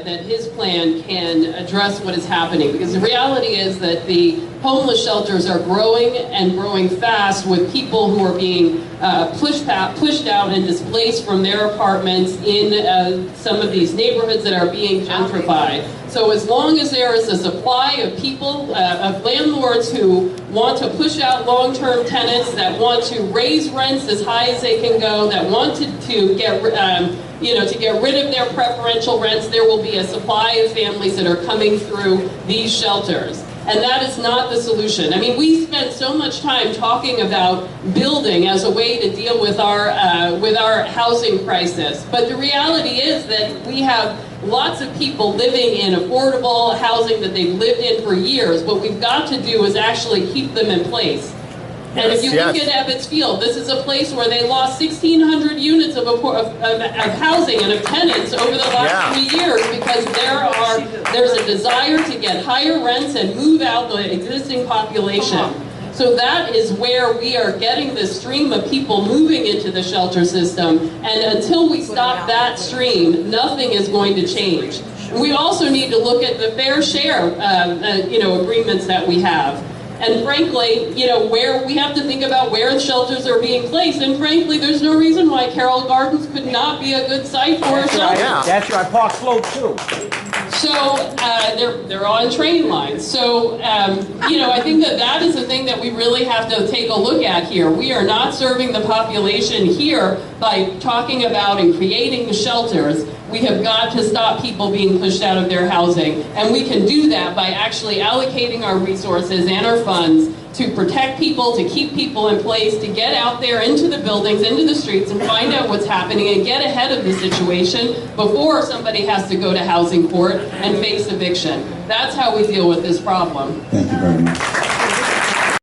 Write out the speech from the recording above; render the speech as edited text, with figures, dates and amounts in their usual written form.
that his plan can address what is happening, because the reality is that the homeless shelters are growing and growing fast, with people who are being pushed out and displaced from their apartments in some of these neighborhoods that are being gentrified. So as long as there is a supply of people, of landlords who want to push out long-term tenants, that want to raise rents as high as they can go, that want to get rid of their preferential rents, there will be a supply of families that are coming through these shelters. And that is not the solution. I mean, we spend so much time talking about building as a way to deal with our housing crisis. But the reality is that we have lots of people living in affordable housing that they've lived in for years. What we've got to do is actually keep them in place. And if you look at Ebbets Field, this is a place where they lost 1,600 units of housing and of tenants over the last 3 years, because there's a desire to get higher rents and move out the existing population. So that is where we are getting this stream of people moving into the shelter system. And until we stop that stream, nothing is going to change. We also need to look at the fair share agreements that we have. And frankly, where we have to think about where the shelters are being placed. And frankly, there's no reason why Carroll Gardens could not be a good site for a shelter. That's right, Park Slope too. So they're on train lines. So I think that is the thing that we really have to take a look at here. We are not serving the population here by talking about and creating the shelters. We have got to stop people being pushed out of their housing. And we can do that by actually allocating our resources and our funds to protect people, to keep people in place, to get out there into the buildings, into the streets, and find out what's happening and get ahead of the situation before somebody has to go to housing court and face eviction. That's how we deal with this problem. Thank you very much.